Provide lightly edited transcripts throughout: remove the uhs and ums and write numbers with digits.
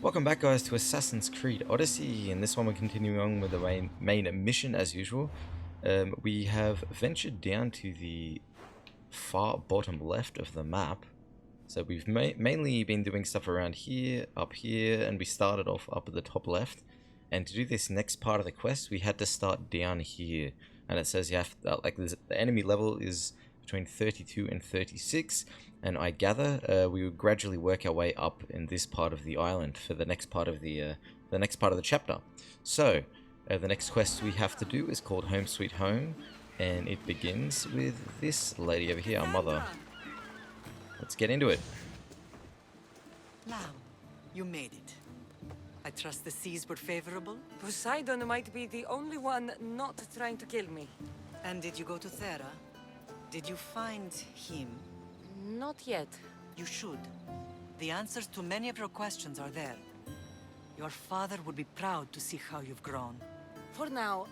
Welcome back, guys, to Assassin's Creed Odyssey. In this one we're continuing on with the main mission as usual. We have ventured down to the far bottom left of the map. So we've mainly been doing stuff around here, up here, and we started off up at the top left. And to do this next part of the quest, we had to start down here. And it says you have to, the enemy level is between 32 and 36. And I gather we would gradually work our way up in this part of the island for the next part of the chapter. So the next quest we have to do is called Home Sweet Home, and it begins with this lady over here, our mother. Let's get into it. Lamb, you made it. I trust the seas were favorable? Poseidon might be the only one not trying to kill me. And did you go to Thera? Did you find him? Not yet. You should. The answers to many of your questions are there. Your father would be proud to see how you've grown. For now,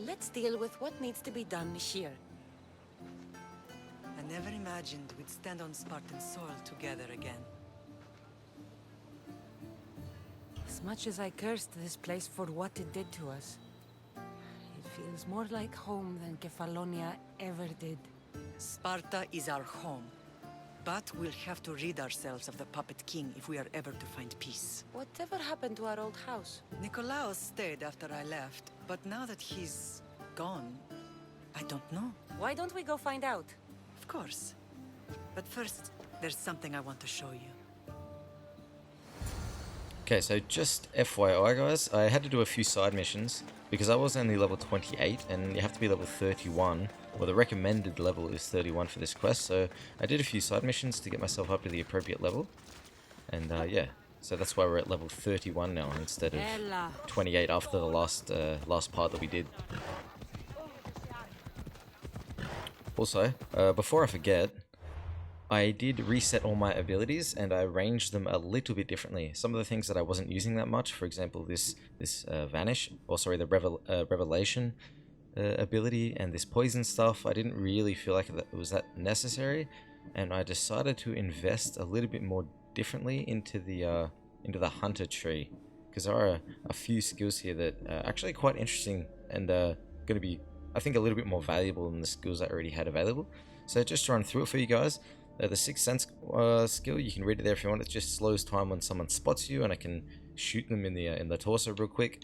let's deal with what needs to be done here. I never imagined we'd stand on Spartan soil together again. As much as I cursed this place for what it did to us, it feels more like home than Kefalonia ever did. Sparta is our home. But we'll have to rid ourselves of the Puppet King if we are ever to find peace. Whatever happened to our old house? Nikolaos stayed after I left, but now that he's gone, I don't know. Why don't we go find out? Of course. But first, there's something I want to show you. Okay, so just FYI, guys, I had to do a few side missions because I was only level 28 and you have to be level 31. Well, the recommended level is 31 for this quest, so I did a few side missions to get myself up to the appropriate level. And yeah, so that's why we're at level 31 now instead of 28 after the last part that we did. Also, before I forget, I did reset all my abilities and I arranged them a little bit differently. Some of the things that I wasn't using that much, for example, this vanish, or sorry, the revelation ability and this poison stuff, I didn't really feel like it was that necessary, and I decided to invest a little bit more differently into the hunter tree, because there are a few skills here that are actually quite interesting and going to be, I think, a little bit more valuable than the skills I already had available. So just to run through it for you guys. The Sixth Sense skill, you can read it there if you want. It just slows time when someone spots you, and I can shoot them in the torso real quick.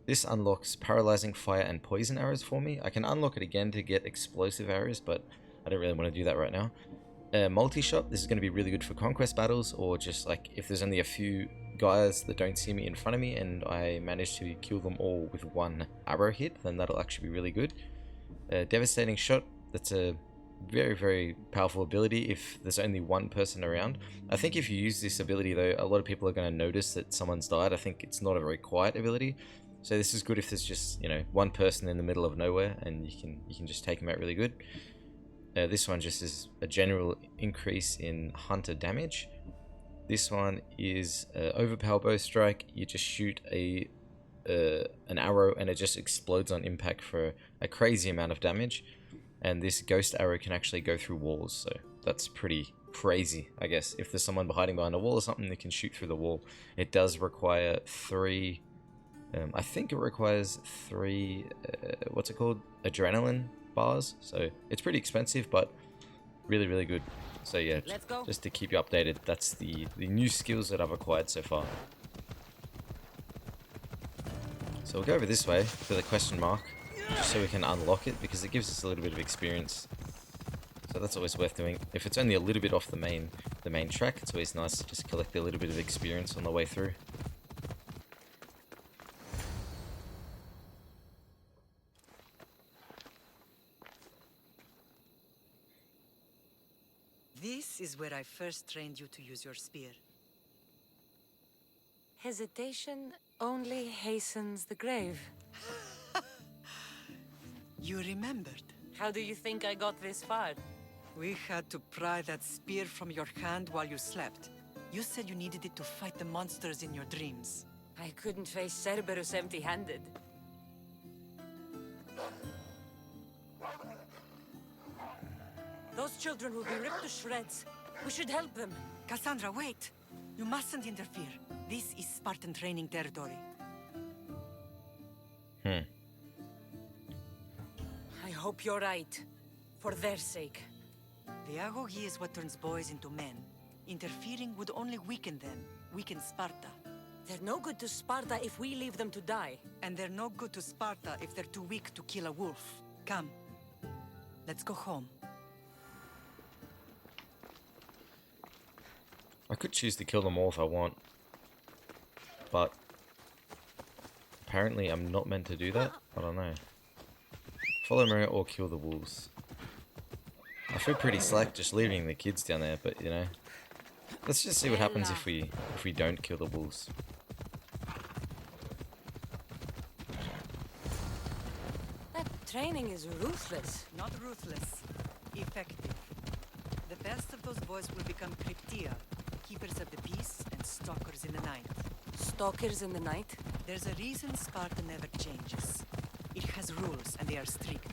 This unlocks paralyzing fire and poison arrows for me. I can unlock it again to get explosive arrows, but I don't really want to do that right now. Multi-shot, this is going to be really good for conquest battles, or just like if there's only a few guys that don't see me in front of me and I manage to kill them all with one arrow hit, then that'll actually be really good. Devastating shot, that's a very, very powerful ability if there's only one person around. I think if you use this ability though, a lot of people are going to notice that someone's died. I think it's not a very quiet ability. So this is good if there's just, you know, one person in the middle of nowhere and you can just take them out really good. This one just is a general increase in hunter damage. This one is overpower bow strike. You just shoot an arrow and it just explodes on impact for a crazy amount of damage. And this ghost arrow can actually go through walls, so that's pretty crazy, I guess. If there's someone hiding behind a wall or something, they can shoot through the wall. It does require 3... I think it requires 3, what's it called? Adrenaline bars. So it's pretty expensive, but really, really good. So yeah, just to keep you updated, that's the new skills that I've acquired so far. So we'll go over this way for the question mark, just so we can unlock it, because it gives us a little bit of experience. So that's always worth doing. If it's only a little bit off the main track, it's always nice to just collect a little bit of experience on the way through. This is where I first trained you to use your spear. Hesitation only hastens the grave. You remembered. How do you think I got this far? We had to pry that spear from your hand while you slept. You said you needed it to fight the monsters in your dreams. I couldn't face Cerberus empty-handed. Those children will be ripped to shreds. We should help them. Cassandra, wait! You mustn't interfere. This is Spartan training territory. Hmm. I hope you're right. For their sake. The agoge is what turns boys into men. Interfering would only weaken them, weaken Sparta. They're no good to Sparta if we leave them to die. And they're no good to Sparta if they're too weak to kill a wolf. Come, let's go home. I could choose to kill them all if I want. But apparently I'm not meant to do that. I don't know. Follow Maria or kill the wolves. I feel pretty slack just leaving the kids down there, but you know. Let's just see what happens if we don't kill the wolves. That training is ruthless. Not ruthless, effective. The best of those boys will become Cryptia, keepers of the peace and stalkers in the night. Stalkers in the night? There's a reason Sparta never changes. It has rules, and they are strict.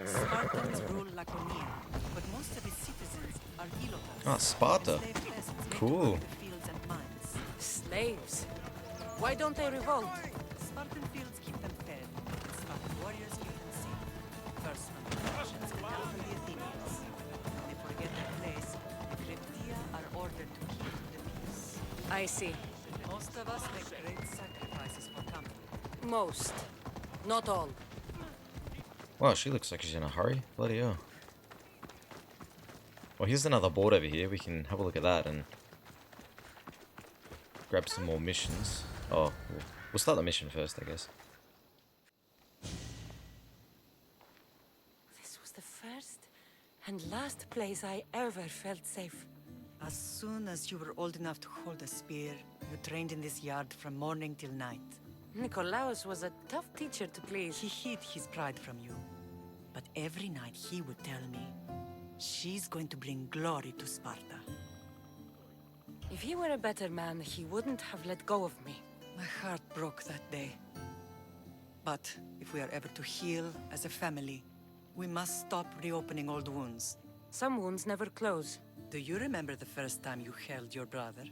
Spartans rule Laconia, but most of its citizens are helotas. Ah, Sparta. enslaved peasants made to Cool. work the fields and mines. Slaves. Why don't they revolt? Spartan fields keep them fed. Spartan warriors keep them safe. First from the Persians and now from the Athenians. When they forget their place, the Cryptia are ordered to keep the peace. I see. Most of us make great sacrifices for comfort. Most. Not all. Wow, she looks like she's in a hurry. Bloody hell. Well, here's another board over here. We can have a look at that and grab some more missions. Oh, we'll start the mission first, I guess. This was the first and last place I ever felt safe. As soon as you were old enough to hold a spear, you trained in this yard from morning till night. Nikolaos was a tough teacher to please. He hid his pride from you. But every night he would tell me, she's going to bring glory to Sparta. If he were a better man, he wouldn't have let go of me. My heart broke that day. But if we are ever to heal as a family, we must stop reopening old wounds. Some wounds never close. Do you remember the first time you held your brother?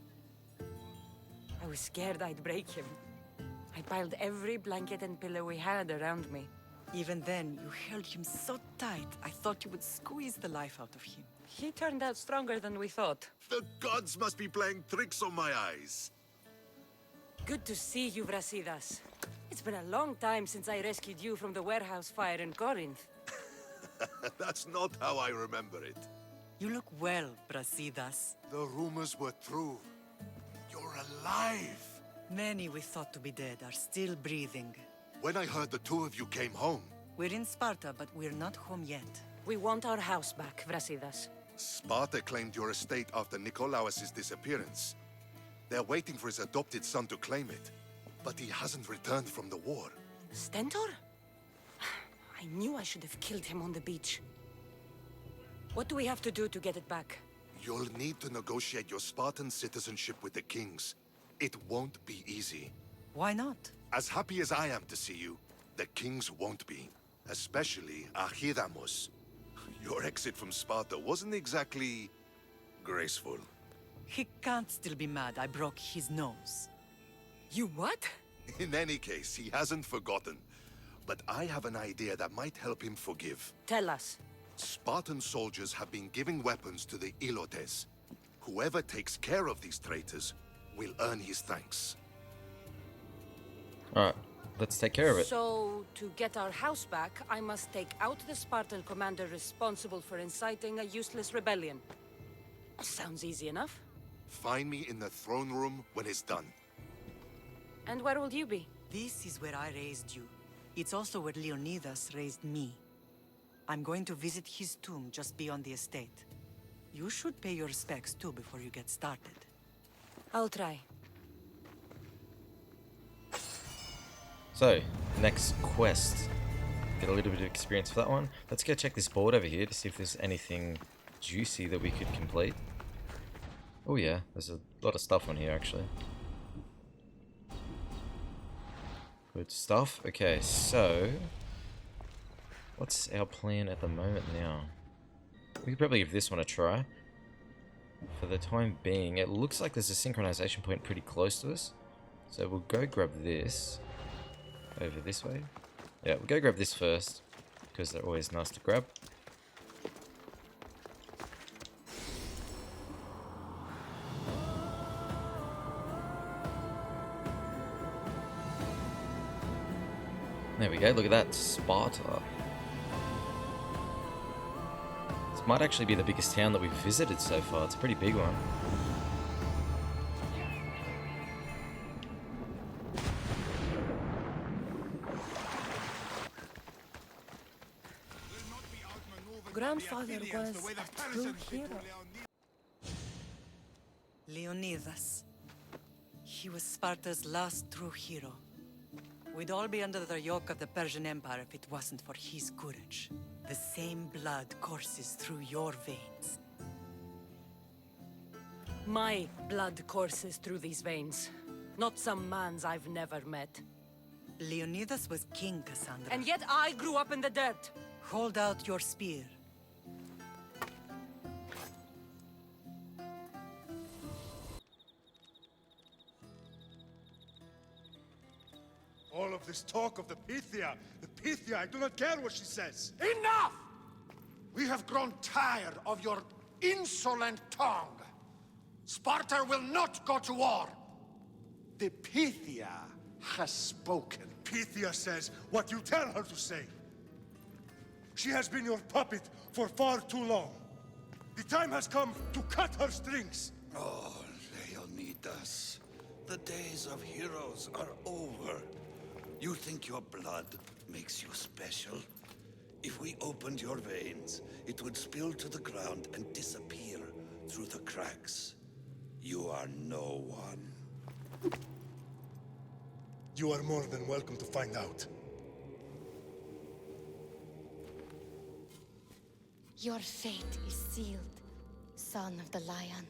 I was scared I'd break him. I piled every blanket and pillow we had around me. Even then, you held him so tight, I thought you would squeeze the life out of him. He turned out stronger than we thought. The gods must be playing tricks on my eyes. Good to see you, Brasidas. It's been a long time since I rescued you from the warehouse fire in Corinth. That's not how I remember it. You look well, Brasidas. The rumors were true. You're alive. Many we thought to be dead are still breathing. When I heard the two of you came home, We're in Sparta, but we're not home yet. We want our house back, Brasidas. Sparta claimed your estate after Nikolaos' disappearance. They're waiting for his adopted son to claim it, but he hasn't returned from the war. Stentor? I knew I should have killed him on the beach. What do we have to do to get it back? You'll need to negotiate your Spartan citizenship with the kings. It won't be easy. Why not? As happy as I am to see you, the kings won't be. Especially Archidamos. Your exit from Sparta wasn't exactly graceful. He can't still be mad I broke his nose. You what? In any case, he hasn't forgotten. But I have an idea that might help him forgive. Tell us. Spartan soldiers have been giving weapons to the Ilotes. Whoever takes care of these traitors will earn his thanks. Alright, let's take care of it. So, to get our house back, I must take out the Spartan commander responsible for inciting a useless rebellion. Sounds easy enough. Find me in the throne room when it's done. And where will you be? This is where I raised you. It's also where Leonidas raised me. I'm going to visit his tomb just beyond the estate. You should pay your respects too before you get started. I'll try. So, next quest. Get a little bit of experience for that one. Let's go check this board over here to see if there's anything juicy that we could complete. Oh yeah, there's a lot of stuff on here actually. Good stuff. Okay, so what's our plan at the moment now? We could probably give this one a try. For the time being, it looks like there's a synchronization point pretty close to us. So we'll go grab this over this way. Yeah, we'll go grab this first, because they're always nice to grab. There we go, look at that, Sparta. This might actually be the biggest town that we've visited so far, it's a pretty big one. Grandfather was a true hero. Leonidas. He was Sparta's last true hero. We'd all be under the yoke of the Persian Empire if it wasn't for his courage. The same blood courses through your veins. My blood courses through these veins. Not some man's I've never met. Leonidas was king, Cassandra. And yet I grew up in the dirt. Hold out your spear. All of this talk of the Pythia, I do not care what she says. Enough! We have grown tired of your insolent tongue. Sparta will not go to war. The Pythia has spoken. Pythia says what you tell her to say. She has been your puppet for far too long. The time has come to cut her strings. Oh, Leonidas. The days of heroes are over. You think your blood makes you special? If we opened your veins, it would spill to the ground and disappear through the cracks. You are no one. You are more than welcome to find out. Your fate is sealed, son of the lion.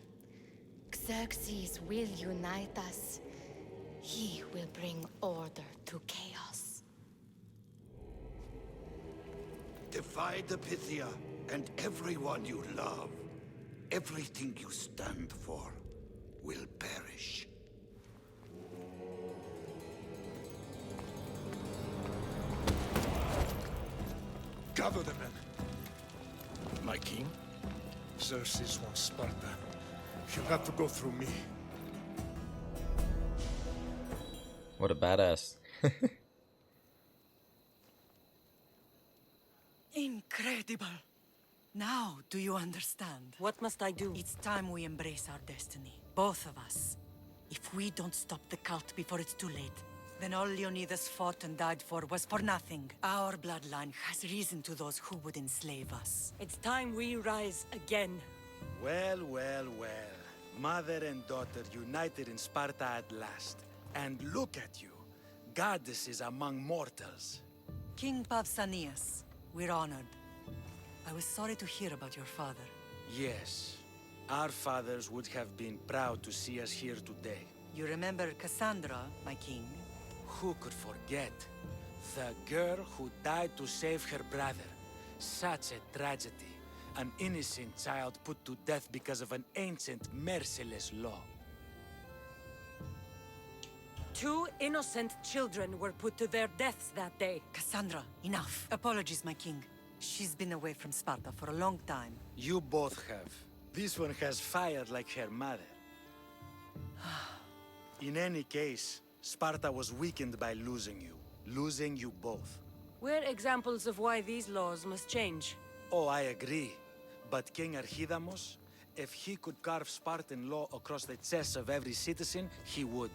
Xerxes will unite us. He will bring order to chaos. Defy the Pythia and everyone you love. Everything you stand for will perish. Gather the men. My king? Xerxes wants Sparta. She'll have to go through me. What a badass. Incredible! Now, do you understand? What must I do? It's time we embrace our destiny. Both of us. If we don't stop the cult before it's too late, then all Leonidas fought and died for was for nothing. Our bloodline has reason to those who would enslave us. It's time we rise again. Well, well, well. Mother and daughter united in Sparta at last. And look at you. Goddesses among mortals. King Pausanias, we're honored. I was sorry to hear about your father. Yes. Our fathers would have been proud to see us here today. You remember Cassandra, my king? Who could forget? The girl who died to save her brother. Such a tragedy. An innocent child put to death because of an ancient, merciless law. 2 innocent children were put to their deaths that day. Cassandra, enough. Apologies, my king. She's been away from Sparta for a long time. You both have. This one has fired like her mother. In any case, Sparta was weakened by losing you. Losing you both. We're examples of why these laws must change. Oh, I agree. But King Archidamos, if he could carve Spartan law across the chests of every citizen, he would.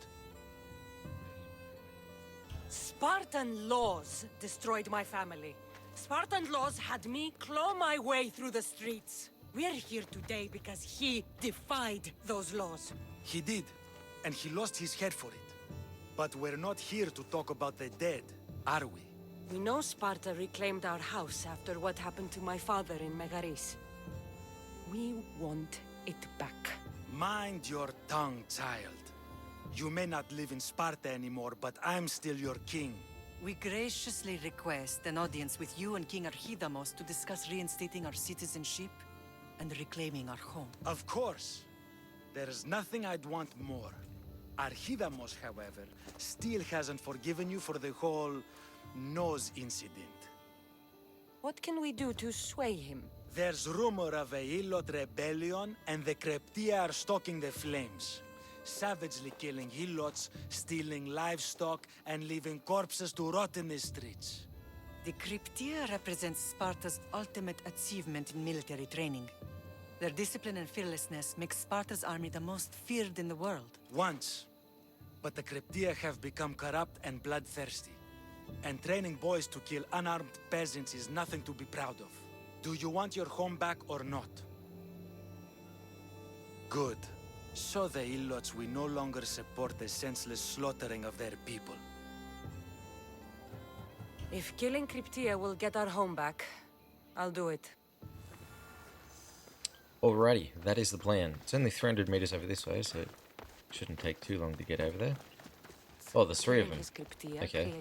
Spartan laws destroyed my family. Spartan laws had me claw my way through the streets. We're here today because he defied those laws. He did, and he lost his head for it. But we're not here to talk about the dead, are we? We know Sparta reclaimed our house after what happened to my father in Megaris. We want it back. Mind your tongue, child. You may not live in Sparta anymore, but I'm still your king. We graciously request an audience with you and King Archidamos to discuss reinstating our citizenship and reclaiming our home. Of course. There's nothing I'd want more. Archidamos, however, still hasn't forgiven you for the whole nose incident. What can we do to sway him? There's rumor of a Illot rebellion, and the Kreptia are stalking the flames. Savagely killing Ilots, stealing livestock, and leaving corpses to rot in the streets. The Cryptia represents Sparta's ultimate achievement in military training. Their discipline and fearlessness makes Sparta's army the most feared in the world. Once. But the Cryptia have become corrupt and bloodthirsty. And training boys to kill unarmed peasants is nothing to be proud of. Do you want your home back or not? Good. So the Ilots will no longer support the senseless slaughtering of their people. If killing Cryptia will get our home back, I'll do it. Alrighty, that is the plan. It's only 300 meters over this way, so it shouldn't take too long to get over there. Oh, there's 3 of them. Okay.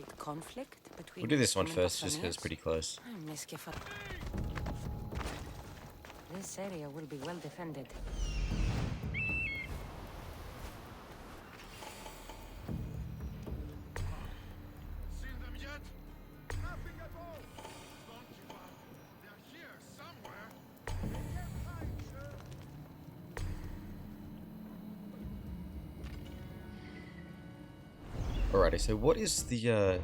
We'll do this one first, just because it's pretty close. This area will be well defended. Seen them yet? Nothing at all. Don't give up. They're here somewhere. They can't hide, sir. Alrighty, so what is the,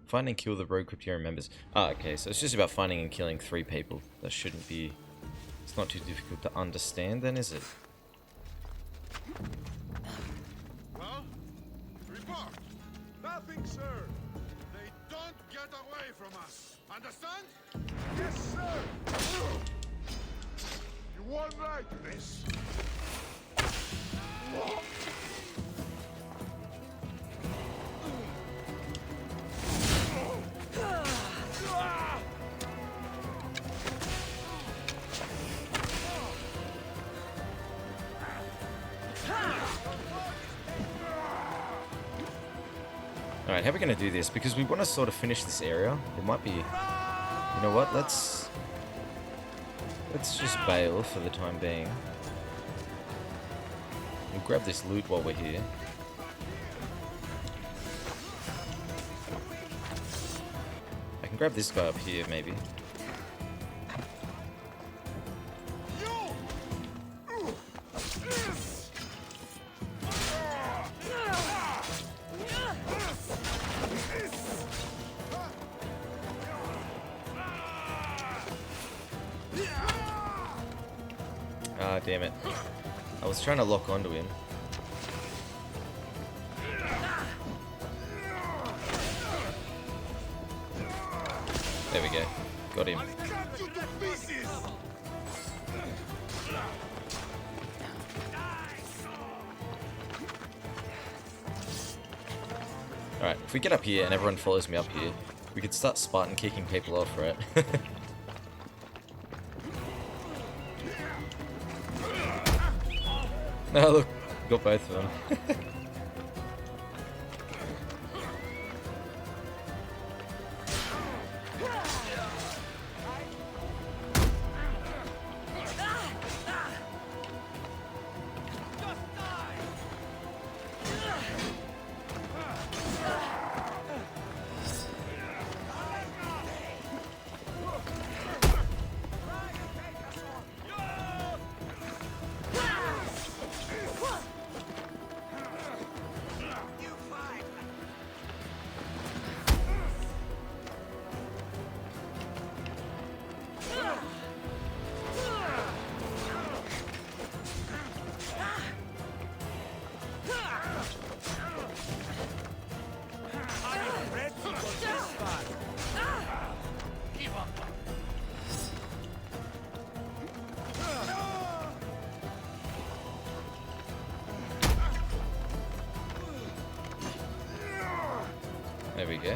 find and kill the rogue Crypterian members? Ah, okay, so it's just about finding and killing 3 people. That shouldn't be... It's not too difficult to understand then, is it? Well, report. Nothing, sir. They don't get away from us. Understand? Yes, sir. You won't like this. Alright, how are we going to do this? Because we want to sort of finish this area. It might be... You know what? Let's just bail for the time being. We'll grab this loot while we're here. I can grab this guy up here, maybe. Ah, damn it. I was trying to lock onto him. There we go. Got him. Alright, if we get up here and everyone follows me up here, we could start Spartan kicking people off, right? No, look, got both of them. There we go.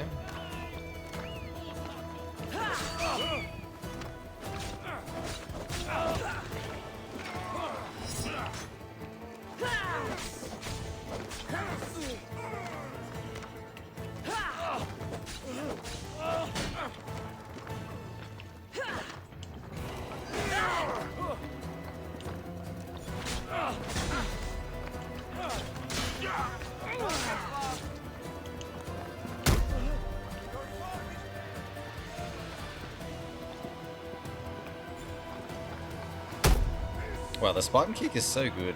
Wow, the Spartan kick is so good.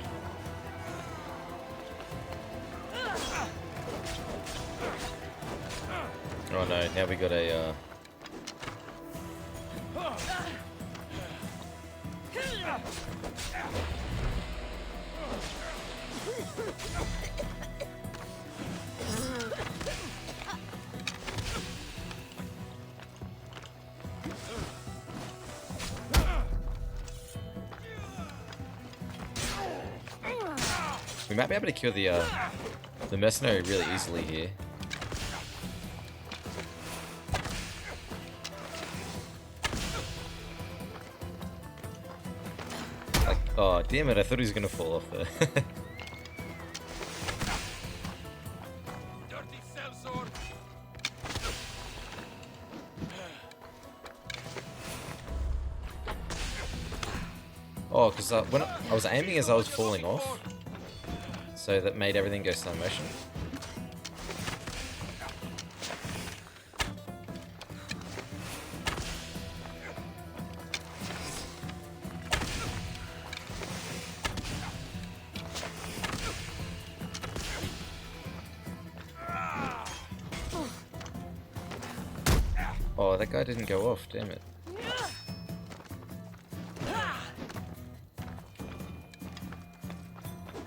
Oh no, now we got a we might be able to kill the mercenary really easily here. Like, oh damn it! I thought he was gonna fall off there. Oh, because when I was aiming as I was falling off, so that made everything go slow motion. Oh, that guy didn't go off, damn it.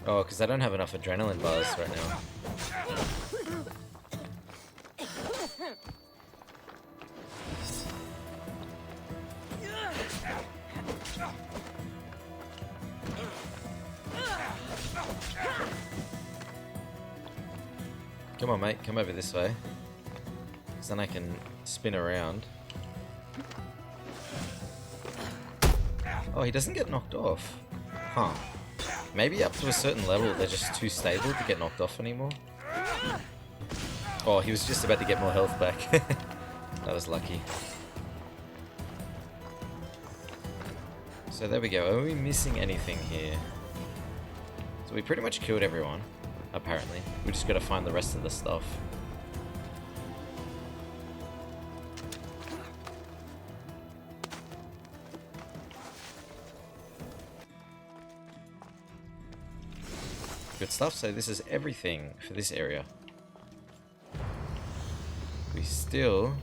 Oh, because I don't have enough adrenaline bars right now. Come on, mate, come over this way. Because then I can spin around. Oh, he doesn't get knocked off. Huh. Maybe up to a certain level they're just too stable to get knocked off anymore. Oh, he was just about to get more health back. That was lucky. So there we go. Are we missing anything here? So we pretty much killed everyone, apparently. We just gotta find the rest of the stuff. Good stuff. So this is everything for this area. We still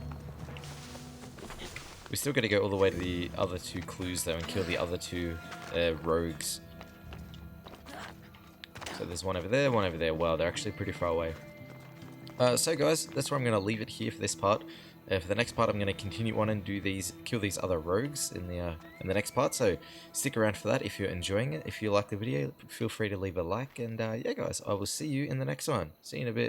got to go all the way to the other two clues though and kill the other two rogues. So there's one over there, one over there. Wow, they're actually pretty far away. So guys, that's where I'm going to leave it here for this part. For the next part, I'm going to continue on and kill these other rogues in the next part. So stick around for that if you're enjoying it. If you like the video, feel free to leave a like. And yeah, guys, I will see you in the next one. See you in a bit.